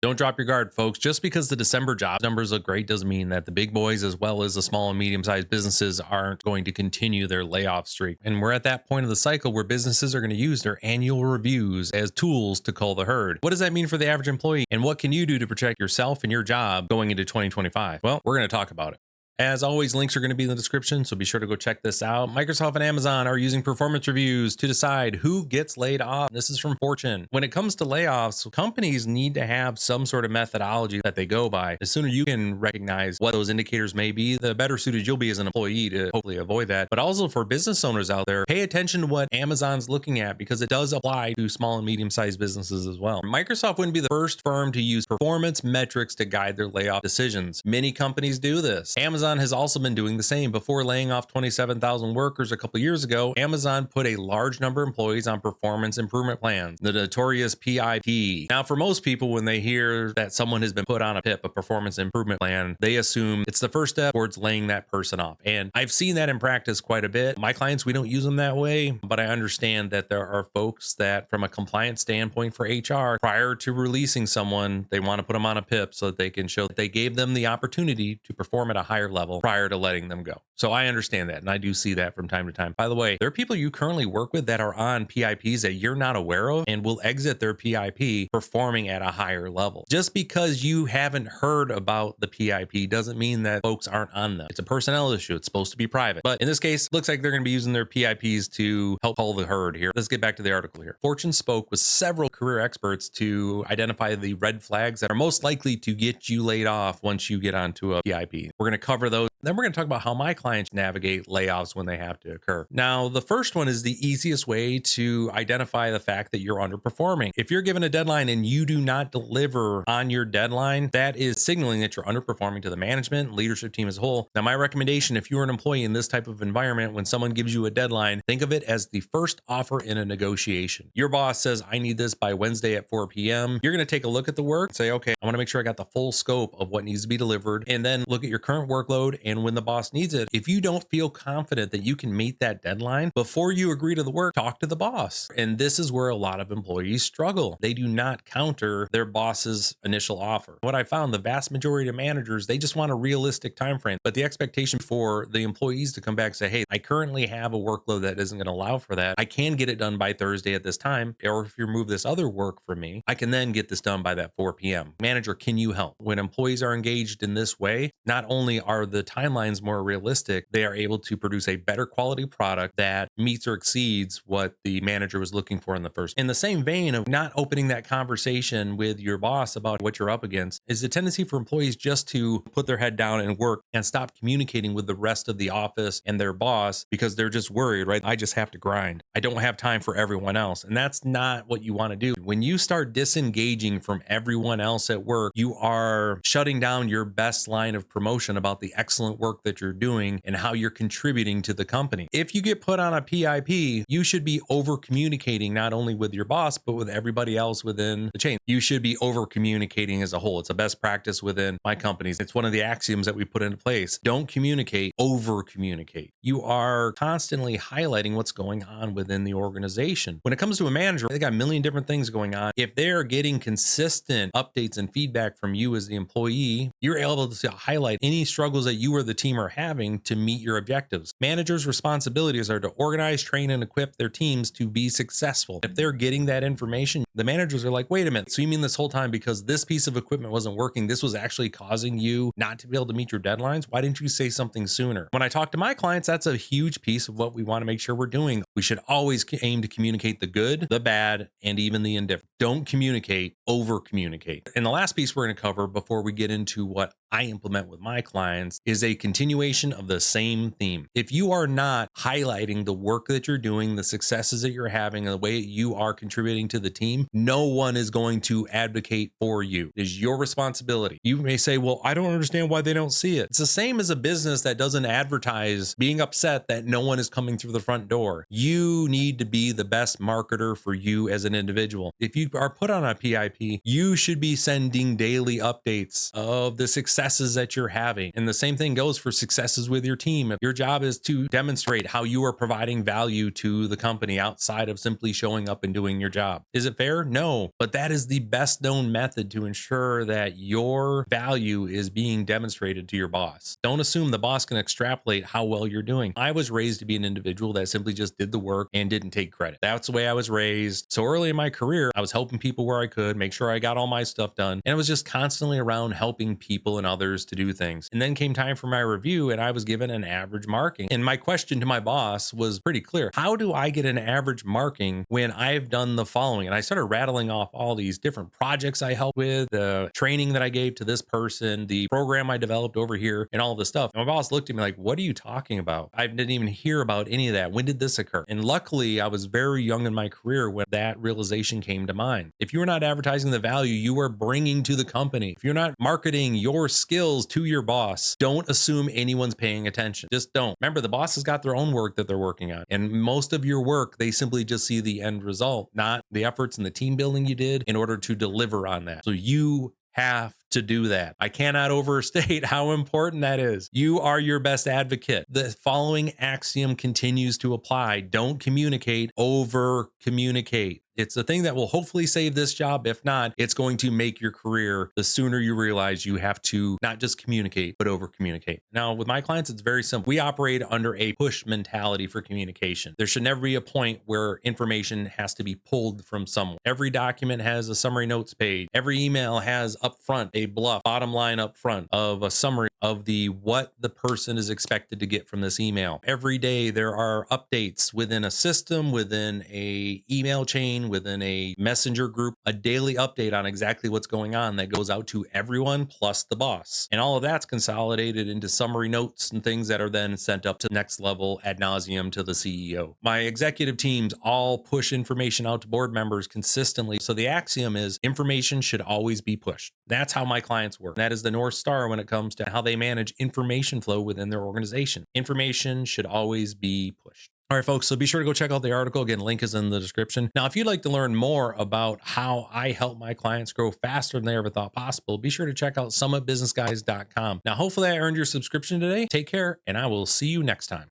Don't drop your guard, folks. Just because the December job numbers look great doesn't mean that the big boys, as well as the small and medium sized businesses, aren't going to continue their layoff streak. And we're at that point of the cycle where businesses are going to use their annual reviews as tools to cull the herd. What does that mean for the average employee? And what can you do to protect yourself and your job going into 2025? Well, we're going to talk about it. As always, links are going to be in the description, so be sure to go check this out. Microsoft and Amazon are using performance reviews to decide who gets laid off. This is from Fortune. When it comes to layoffs, companies need to have some sort of methodology that they go by. The sooner you can recognize what those indicators may be, the better suited you'll be as an employee to hopefully avoid that. But also for business owners out there, pay attention to what Amazon's looking at because it does apply to small and medium-sized businesses as well. Microsoft wouldn't be the first firm to use performance metrics to guide their layoff decisions. Many companies do this. Amazon has also been doing the same. Before laying off 27,000 workers a couple years ago, Amazon put a large number of employees on performance improvement plans, the notorious PIP. Now, for most people, when they hear that someone has been put on a PIP, a performance improvement plan, they assume it's the first step towards laying that person off. And I've seen that in practice quite a bit. My clients, we don't use them that way, but I understand that there are folks that from a compliance standpoint for HR, prior to releasing someone, they want to put them on a PIP so that they can show that they gave them the opportunity to perform at a higher level prior to letting them go. So I understand that. And I do see that from time to time. By the way, there are people you currently work with that are on PIPs that you're not aware of and will exit their PIP performing at a higher level. Just because you haven't heard about the PIP doesn't mean that folks aren't on them. It's a personnel issue. It's supposed to be private. But in this case, looks like they're going to be using their PIPs to help cull the herd here. Let's get back to the article here. Fortune spoke with several career experts to identify the red flags that are most likely to get you laid off once you get onto a PIP. We're going to cover those. Then we're going to talk about how my clients navigate layoffs when they have to occur. Now, the first one is the easiest way to identify the fact that you're underperforming. If you're given a deadline and you do not deliver on your deadline, that is signaling that you're underperforming to the management, leadership team as a whole. Now, my recommendation, if you're an employee in this type of environment, when someone gives you a deadline, think of it as the first offer in a negotiation. Your boss says, I need this by Wednesday at 4 p.m. You're going to take a look at the work and say, okay, I want to make sure I got the full scope of what needs to be delivered, and then look at your current workload. And when the boss needs it, if you don't feel confident that you can meet that deadline before you agree to the work, talk to the boss. And this is where a lot of employees struggle. They do not counter their boss's initial offer. What I found, the vast majority of managers, they just want a realistic time frame, but the expectation for the employees to come back and say, hey, I currently have a workload that isn't going to allow for that. I can get it done by Thursday at this time, or if you remove this other work from me, I can then get this done by that 4 p.m. Manager, can you help? When employees are engaged in this way, not only are the timelines more realistic, they are able to produce a better quality product that meets or exceeds what the manager was looking for in the first. In the same vein of not opening that conversation with your boss about what you're up against is the tendency for employees just to put their head down and work and stop communicating with the rest of the office and their boss because they're just worried, right? I just have to grind. I don't have time for everyone else. And that's not what you want to do. When you start disengaging from everyone else at work, you are shutting down your best line of promotion about the excellent work that you're doing and how you're contributing to the company. If you get put on a PIP, you should be over communicating not only with your boss, but with everybody else within the chain. You should be over communicating as a whole. It's a best practice within my companies. It's one of the axioms that we put into place. Don't communicate, over communicate. You are constantly highlighting what's going on within the organization. When it comes to a manager, they got a million different things going on. If they're getting consistent updates and feedback from you as the employee, you're able to highlight any struggles that you or the team are having to meet your objectives. Managers' responsibilities are to organize, train, and equip their teams to be successful. If they're getting that information, the managers are like, wait a minute, so you mean this whole time because this piece of equipment wasn't working, this was actually causing you not to be able to meet your deadlines? Why didn't you say something sooner? When I talk to my clients, that's a huge piece of what we want to make sure we're doing. We should always aim to communicate the good, the bad, and even the indifferent. Don't communicate, over communicate. And the last piece we're going to cover before we get into what I implement with my clients is a continuation of the same theme. If you are not highlighting the work that you're doing, the successes that you're having, and the way you are contributing to the team, no one is going to advocate for you. It is your responsibility. You may say, well, I don't understand why they don't see it. It's the same as a business that doesn't advertise being upset that no one is coming through the front door. You need to be the best marketer for you as an individual. If you are put on a PIP, you should be sending daily updates of the successes that you're having. And the same thing goes for successes with your team. If your job is to demonstrate how you are providing value to the company outside of simply showing up and doing your job. Is it fair? fair? No, but that is the best known method to ensure that your value is being demonstrated to your boss. Don't assume the boss can extrapolate how well you're doing. I was raised to be an individual that simply just did the work and didn't take credit. That's the way I was raised. So early in my career, I was helping people where I could, make sure I got all my stuff done. And I was just constantly around helping people and others to do things. And then came time for my review and I was given an average marking. And my question to my boss was pretty clear. How do I get an average marking when I've done the following? And I started rattling off all these different projects I helped with, the training that I gave to this person, the program I developed over here, and all this stuff. And my boss looked at me like, what are you talking about? I didn't even hear about any of that. When did this occur? And luckily, I was very young in my career when that realization came to mind. If you are not advertising the value you are bringing to the company, if you're not marketing your skills to your boss, don't assume anyone's paying attention. Just don't. Remember, the boss has got their own work that they're working on. And most of your work, they simply just see the end result, not the efforts and the team building you did in order to deliver on that. So you have to do that. I cannot overstate how important that is. You are your best advocate. The following axiom continues to apply. Don't communicate, over communicate. It's the thing that will hopefully save this job. If not, it's going to make your career the sooner you realize you have to not just communicate, but over communicate. Now, with my clients, it's very simple. We operate under a push mentality for communication. There should never be a point where information has to be pulled from someone. Every document has a summary notes page. Every email has upfront a bluff bottom line up front of a summary of what the person is expected to get from this email. Every day there are updates within a system, within a email chain, within a messenger group, a daily update on exactly what's going on that goes out to everyone plus the boss. And all of that's consolidated into summary notes and things that are then sent up to the next level ad nauseum to the CEO. My executive teams all push information out to board members consistently. So the axiom is information should always be pushed. That's how my clients work. That is the North Star when it comes to how they manage information flow within their organization. Information should always be pushed. All right, folks, so be sure to go check out the article. Again, link is in the description. Now, if you'd like to learn more about how I help my clients grow faster than they ever thought possible, be sure to check out summitbusinessguys.com. Now, hopefully I earned your subscription today. Take care, and I will see you next time.